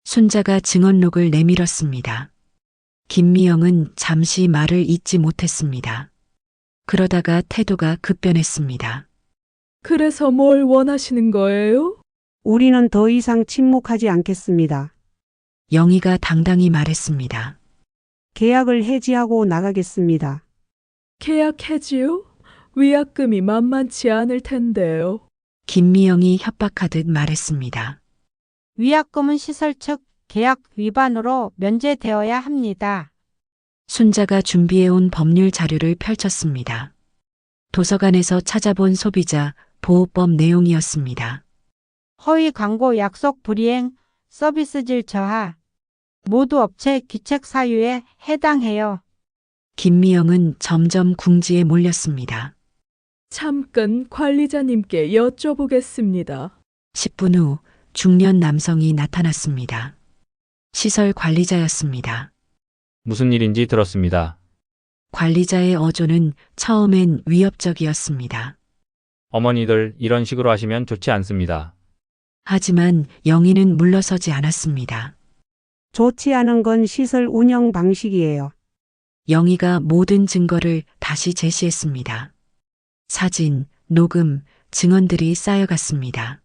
S1: 순자가 증언록을 내밀었습니다. 김미영은 잠시 말을 잇지 못했습니다. 그러다가 태도가 급변했습니다.
S4: 그래서 뭘 원하시는 거예요?
S3: 우리는 더 이상 침묵하지 않겠습니다.
S1: 영희가 당당히 말했습니다.
S3: 계약을 해지하고 나가겠습니다.
S4: 계약 해지요? 위약금이 만만치 않을 텐데요.
S1: 김미영이 협박하듯 말했습니다.
S6: 위약금은 시설 측 계약 위반으로 면제되어야 합니다.
S1: 순자가 준비해온 법률 자료를 펼쳤습니다. 도서관에서 찾아본 소비자 보호법 내용이었습니다.
S6: 허위 광고 약속 불이행, 서비스질 저하, 모두 업체 귀책 사유에 해당해요.
S1: 김미영은 점점 궁지에 몰렸습니다.
S4: 잠깐 관리자님께 여쭤보겠습니다.
S1: 10분 후 중년 남성이 나타났습니다. 시설 관리자였습니다.
S17: 무슨 일인지 들었습니다.
S1: 관리자의 어조는 처음엔 위협적이었습니다.
S17: 어머니들 이런 식으로 하시면 좋지 않습니다.
S1: 하지만 영희는 물러서지 않았습니다.
S3: 좋지 않은 건 시설 운영 방식이에요.
S1: 영희가 모든 증거를 다시 제시했습니다. 사진, 녹음, 증언들이 쌓여갔습니다.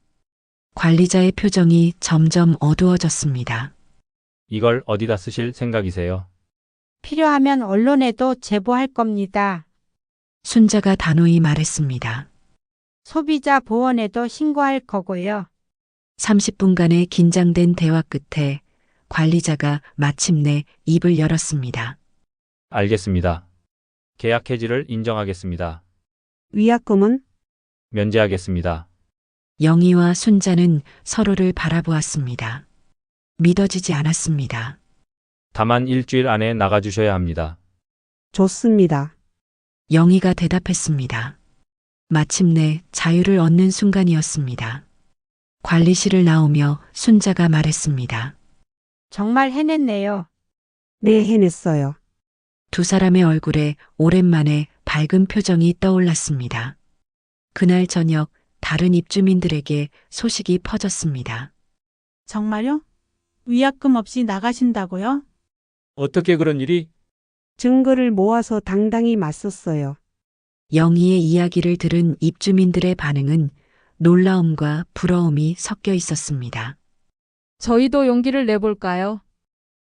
S1: 관리자의 표정이 점점 어두워졌습니다.
S17: 이걸 어디다 쓰실 생각이세요?
S6: 필요하면 언론에도 제보할 겁니다.
S1: 순자가 단호히 말했습니다.
S6: 소비자 보호원에도 신고할 거고요.
S1: 30분간의 긴장된 대화 끝에 관리자가 마침내 입을 열었습니다.
S17: 알겠습니다. 계약 해지를 인정하겠습니다.
S3: 위약금은?
S17: 면제하겠습니다.
S1: 영희와 순자는 서로를 바라보았습니다. 믿어지지 않았습니다.
S17: 다만 일주일 안에 나가주셔야 합니다.
S3: 좋습니다.
S1: 영희가 대답했습니다. 마침내 자유를 얻는 순간이었습니다. 관리실을 나오며 순자가 말했습니다.
S6: 정말 해냈네요.
S3: 네, 해냈어요.
S1: 두 사람의 얼굴에 오랜만에 밝은 표정이 떠올랐습니다. 그날 저녁 다른 입주민들에게 소식이 퍼졌습니다.
S10: 정말요? 위약금 없이 나가신다고요?
S17: 어떻게 그런 일이?
S3: 증거를 모아서 당당히 맞섰어요.
S1: 영희의 이야기를 들은 입주민들의 반응은 놀라움과 부러움이 섞여 있었습니다.
S16: 저희도 용기를 내볼까요?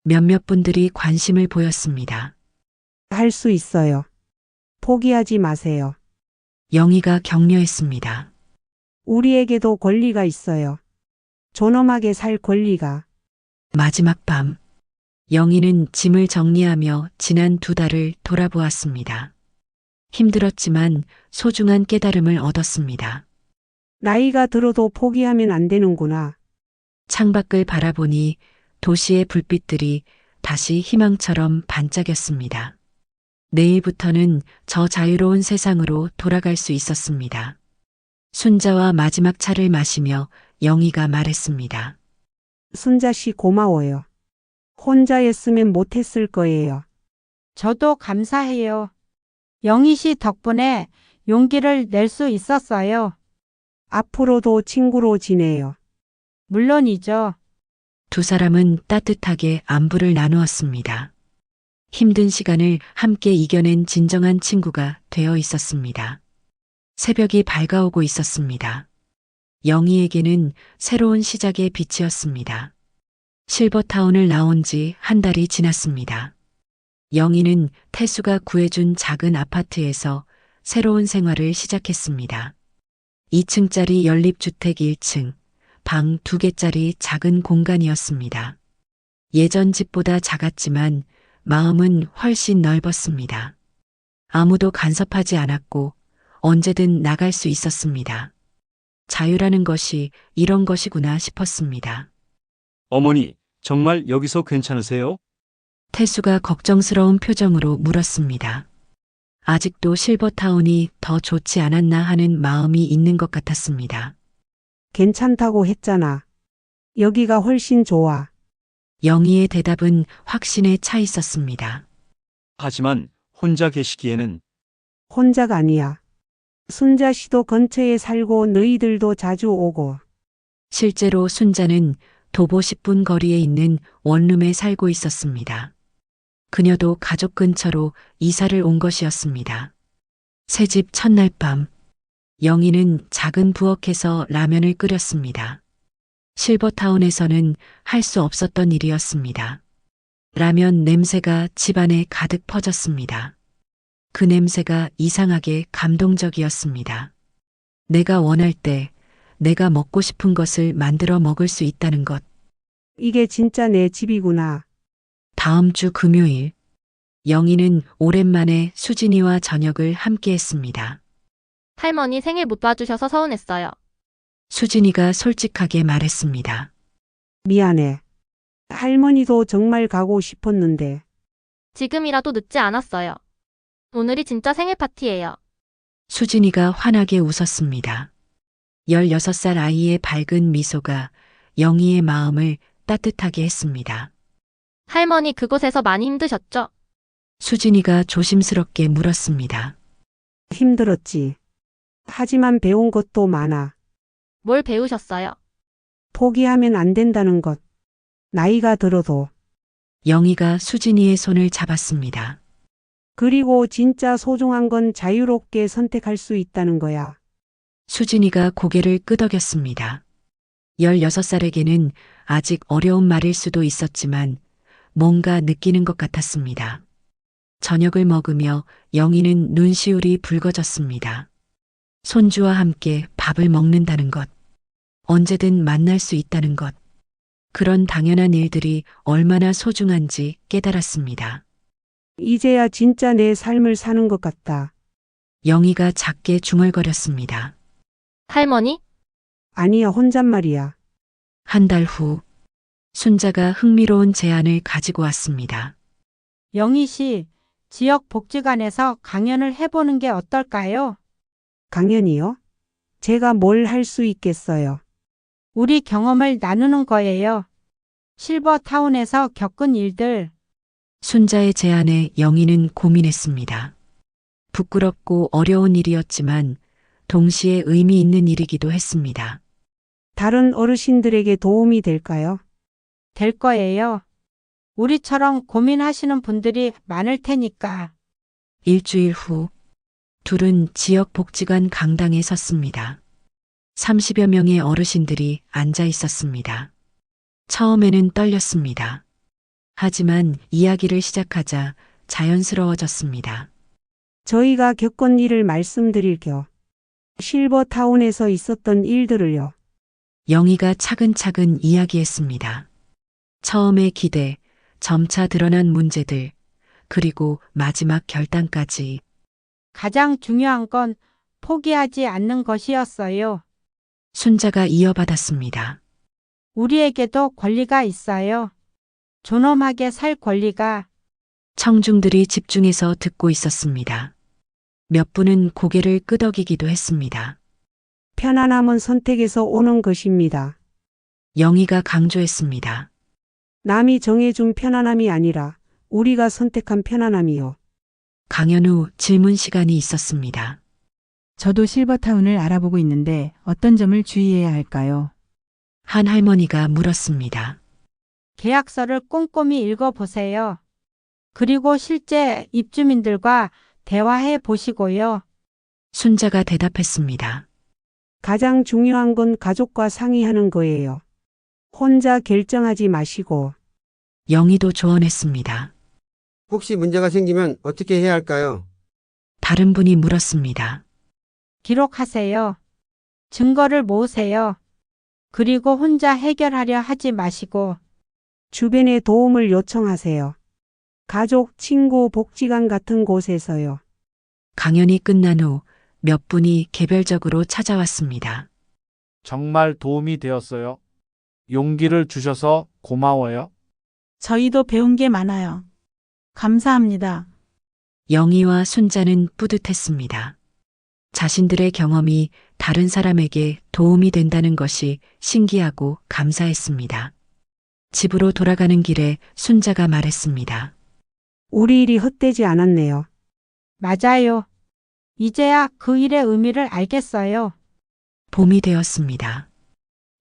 S1: 몇몇 분들이 관심을 보였습니다.
S3: 할 수 있어요. 포기하지 마세요.
S1: 영희가 격려했습니다.
S3: 우리에게도 권리가 있어요. 존엄하게 살 권리가.
S1: 마지막 밤, 영희는 짐을 정리하며 지난 2달을 돌아보았습니다. 힘들었지만 소중한 깨달음을 얻었습니다.
S3: 나이가 들어도 포기하면 안 되는구나.
S1: 창밖을 바라보니 도시의 불빛들이 다시 희망처럼 반짝였습니다. 내일부터는 저 자유로운 세상으로 돌아갈 수 있었습니다. 순자와 마지막 차를 마시며 영희가 말했습니다.
S3: 순자 씨 고마워요. 혼자였으면 못했을 거예요.
S6: 저도 감사해요. 영희 씨 덕분에 용기를 낼 수 있었어요.
S3: 앞으로도 친구로 지내요.
S6: 물론이죠.
S1: 두 사람은 따뜻하게 안부를 나누었습니다. 힘든 시간을 함께 이겨낸 진정한 친구가 되어 있었습니다. 새벽이 밝아오고 있었습니다. 영희에게는 새로운 시작의 빛이었습니다. 실버타운을 나온 지 1달이 지났습니다. 영희는 태수가 구해준 작은 아파트에서 새로운 생활을 시작했습니다. 2층짜리 연립주택 1층, 방 2개짜리 작은 공간이었습니다. 예전 집보다 작았지만 마음은 훨씬 넓었습니다. 아무도 간섭하지 않았고 언제든 나갈 수 있었습니다. 자유라는 것이 이런 것이구나 싶었습니다.
S2: 어머니, 정말 여기서 괜찮으세요?
S1: 태수가 걱정스러운 표정으로 물었습니다. 아직도 실버타운이 더 좋지 않았나 하는 마음이 있는 것 같았습니다.
S3: 괜찮다고 했잖아. 여기가 훨씬 좋아.
S1: 영희의 대답은 확신에 차 있었습니다.
S2: 하지만 혼자 계시기에는
S3: 혼자가 아니야. 순자 씨도 근처에 살고 너희들도 자주 오고.
S1: 실제로 순자는 도보 10분 거리에 있는 원룸에 살고 있었습니다. 그녀도 가족 근처로 이사를 온 것이었습니다. 새집 첫날 밤, 영희는 작은 부엌에서 라면을 끓였습니다. 실버타운에서는 할 수 없었던 일이었습니다. 라면 냄새가 집안에 가득 퍼졌습니다. 그 냄새가 이상하게 감동적이었습니다. 내가 원할 때 내가 먹고 싶은 것을 만들어 먹을 수 있다는 것.
S3: 이게 진짜 내 집이구나.
S1: 다음 주 금요일, 영희는 오랜만에 수진이와 저녁을 함께 했습니다.
S15: 할머니 생일 못 봐주셔서 서운했어요.
S1: 수진이가 솔직하게 말했습니다.
S3: 미안해. 할머니도 정말 가고 싶었는데.
S15: 지금이라도 늦지 않았어요. 오늘이 진짜 생일 파티예요.
S1: 수진이가 환하게 웃었습니다. 16살 아이의 밝은 미소가 영희의 마음을 따뜻하게 했습니다.
S15: 할머니 그곳에서 많이 힘드셨죠?
S1: 수진이가 조심스럽게 물었습니다.
S3: 힘들었지. 하지만 배운 것도 많아.
S15: 뭘 배우셨어요?
S3: 포기하면 안 된다는 것. 나이가 들어도.
S1: 영희가 수진이의 손을 잡았습니다.
S3: 그리고 진짜 소중한 건 자유롭게 선택할 수 있다는 거야.
S1: 수진이가 고개를 끄덕였습니다. 16살에게는 아직 어려운 말일 수도 있었지만 뭔가 느끼는 것 같았습니다. 저녁을 먹으며 영희는 눈시울이 붉어졌습니다. 손주와 함께 밥을 먹는다는 것, 언제든 만날 수 있다는 것, 그런 당연한 일들이 얼마나 소중한지 깨달았습니다.
S3: 이제야 진짜 내 삶을 사는 것 같다.
S1: 영희가 작게 중얼거렸습니다.
S15: 할머니?
S3: 아니야, 혼잣말이야.
S1: 한 달 후, 순자가 흥미로운 제안을 가지고 왔습니다.
S6: 영희 씨, 지역 복지관에서 강연을 해보는 게 어떨까요?
S3: 강연이요? 제가 뭘 할 수 있겠어요?
S6: 우리 경험을 나누는 거예요. 실버타운에서 겪은 일들.
S1: 순자의 제안에 영희는 고민했습니다. 부끄럽고 어려운 일이었지만 동시에 의미 있는 일이기도 했습니다.
S3: 다른 어르신들에게 도움이 될까요?
S6: 될 거예요. 우리처럼 고민하시는 분들이 많을 테니까.
S1: 일주일 후 둘은 지역 복지관 강당에 섰습니다. 30여 명의 어르신들이 앉아 있었습니다. 처음에는 떨렸습니다. 하지만 이야기를 시작하자 자연스러워졌습니다.
S3: 저희가 겪은 일을 말씀드릴 겸 실버타운에서 있었던 일들을요.
S1: 영희가 차근차근 이야기했습니다. 처음의 기대, 점차 드러난 문제들, 그리고 마지막 결단까지.
S6: 가장 중요한 건 포기하지 않는 것이었어요.
S1: 순자가 이어받았습니다.
S6: 우리에게도 권리가 있어요. 존엄하게 살 권리가.
S1: 청중들이 집중해서 듣고 있었습니다. 몇 분은 고개를 끄덕이기도 했습니다.
S3: 편안함은 선택에서 오는 것입니다.
S1: 영희가 강조했습니다.
S3: 남이 정해준 편안함이 아니라 우리가 선택한 편안함이요.
S1: 강연 후 질문 시간이 있었습니다.
S18: 저도 실버타운을 알아보고 있는데 어떤 점을 주의해야 할까요?
S1: 한 할머니가 물었습니다.
S6: 계약서를 꼼꼼히 읽어보세요. 그리고 실제 입주민들과 대화해 보시고요.
S1: 순자가 대답했습니다.
S3: 가장 중요한 건 가족과 상의하는 거예요. 혼자 결정하지 마시고.
S1: 영희도 조언했습니다.
S11: 혹시 문제가 생기면 어떻게 해야 할까요?
S1: 다른 분이 물었습니다.
S6: 기록하세요. 증거를 모으세요. 그리고 혼자 해결하려 하지 마시고.
S3: 주변에 도움을 요청하세요. 가족, 친구, 복지관 같은 곳에서요.
S1: 강연이 끝난 후 몇 분이 개별적으로 찾아왔습니다.
S12: 정말 도움이 되었어요. 용기를 주셔서 고마워요.
S10: 저희도 배운 게 많아요. 감사합니다.
S1: 영희와 순자는 뿌듯했습니다. 자신들의 경험이 다른 사람에게 도움이 된다는 것이 신기하고 감사했습니다. 집으로 돌아가는 길에 순자가 말했습니다.
S3: 우리 일이 헛되지 않았네요.
S6: 맞아요. 이제야 그 일의 의미를 알겠어요.
S1: 봄이 되었습니다.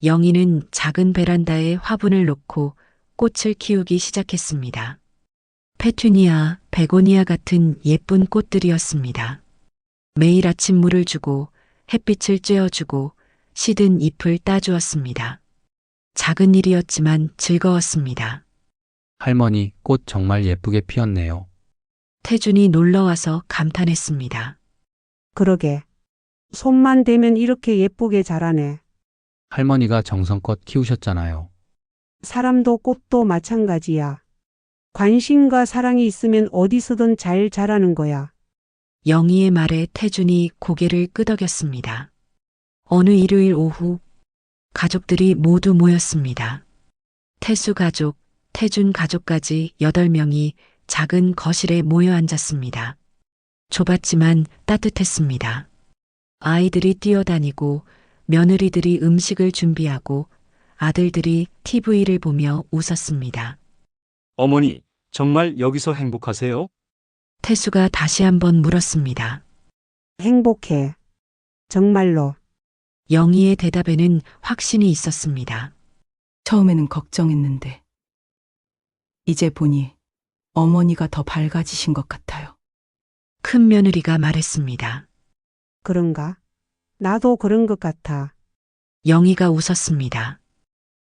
S1: 영희는 작은 베란다에 화분을 놓고 꽃을 키우기 시작했습니다. 페투니아, 베고니아 같은 예쁜 꽃들이었습니다. 매일 아침 물을 주고 햇빛을 쬐어주고 시든 잎을 따주었습니다. 작은 일이었지만 즐거웠습니다.
S17: 할머니, 꽃 정말 예쁘게 피었네요.
S1: 태준이 놀러와서 감탄했습니다.
S3: 그러게. 손만 대면 이렇게 예쁘게 자라네.
S17: 할머니가 정성껏 키우셨잖아요.
S3: 사람도 꽃도 마찬가지야. 관심과 사랑이 있으면 어디서든 잘 자라는 거야.
S1: 영희의 말에 태준이 고개를 끄덕였습니다. 어느 일요일 오후 가족들이 모두 모였습니다. 태수 가족, 태준 가족까지 8명이 작은 거실에 모여 앉았습니다. 좁았지만 따뜻했습니다. 아이들이 뛰어다니고 며느리들이 음식을 준비하고 아들들이 TV를 보며 웃었습니다.
S2: 어머니, 정말 여기서 행복하세요?
S1: 태수가 다시 한번 물었습니다.
S3: 행복해. 정말로.
S1: 영희의 대답에는 확신이 있었습니다.
S19: 처음에는 걱정했는데 이제 보니 어머니가 더 밝아지신 것 같아요.
S1: 큰 며느리가 말했습니다.
S3: 그런가? 나도 그런 것 같아.
S1: 영희가 웃었습니다.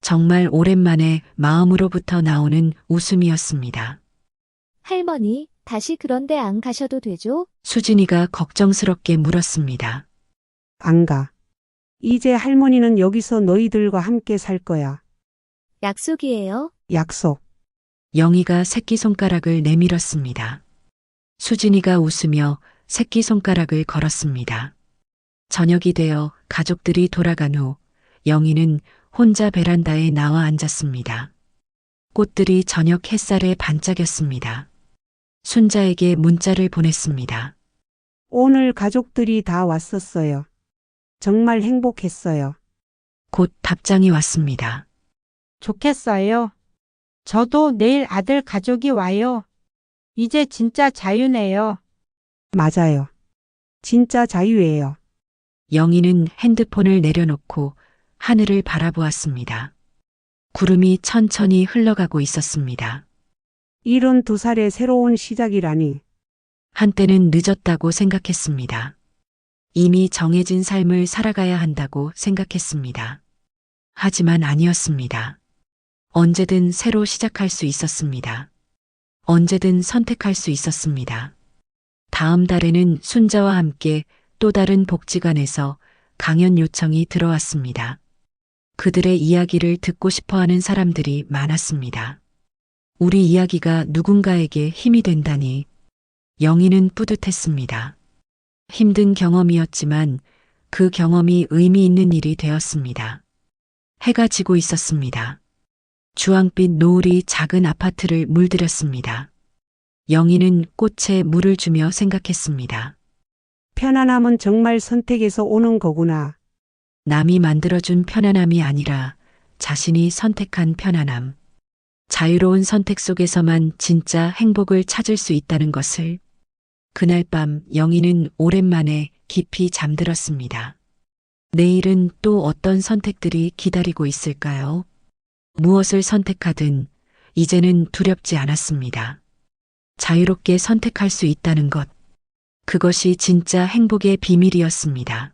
S1: 정말 오랜만에 마음으로부터 나오는 웃음이었습니다.
S20: 할머니, 다시 그런데 안 가셔도 되죠?
S1: 수진이가 걱정스럽게 물었습니다.
S3: 안 가. 이제 할머니는 여기서 너희들과 함께 살 거야.
S20: 약속이에요.
S3: 약속.
S1: 영희가 새끼손가락을 내밀었습니다. 수진이가 웃으며 새끼손가락을 걸었습니다. 저녁이 되어 가족들이 돌아간 후 영희는 혼자 베란다에 나와 앉았습니다. 꽃들이 저녁 햇살에 반짝였습니다. 순자에게 문자를 보냈습니다.
S3: 오늘 가족들이 다 왔었어요. 정말 행복했어요.
S1: 곧 답장이 왔습니다.
S6: 좋겠어요. 저도 내일 아들 가족이 와요. 이제 진짜 자유네요.
S3: 맞아요. 진짜 자유예요.
S1: 영희는 핸드폰을 내려놓고 하늘을 바라보았습니다. 구름이 천천히 흘러가고 있었습니다.
S3: 72살의 새로운 시작이라니.
S1: 한때는 늦었다고 생각했습니다. 이미 정해진 삶을 살아가야 한다고 생각했습니다. 하지만 아니었습니다. 언제든 새로 시작할 수 있었습니다. 언제든 선택할 수 있었습니다. 다음 달에는 순자와 함께 또 다른 복지관에서 강연 요청이 들어왔습니다. 그들의 이야기를 듣고 싶어 하는 사람들이 많았습니다. 우리 이야기가 누군가에게 힘이 된다니. 영희는 뿌듯했습니다. 힘든 경험이었지만 그 경험이 의미 있는 일이 되었습니다. 해가 지고 있었습니다. 주황빛 노을이 작은 아파트를 물들였습니다. 영희는 꽃에 물을 주며 생각했습니다.
S3: 편안함은 정말 선택에서 오는 거구나.
S1: 남이 만들어준 편안함이 아니라 자신이 선택한 편안함. 자유로운 선택 속에서만 진짜 행복을 찾을 수 있다는 것을. 그날 밤 영희는 오랜만에 깊이 잠들었습니다. 내일은 또 어떤 선택들이 기다리고 있을까요? 무엇을 선택하든 이제는 두렵지 않았습니다. 자유롭게 선택할 수 있다는 것. 그것이 진짜 행복의 비밀이었습니다.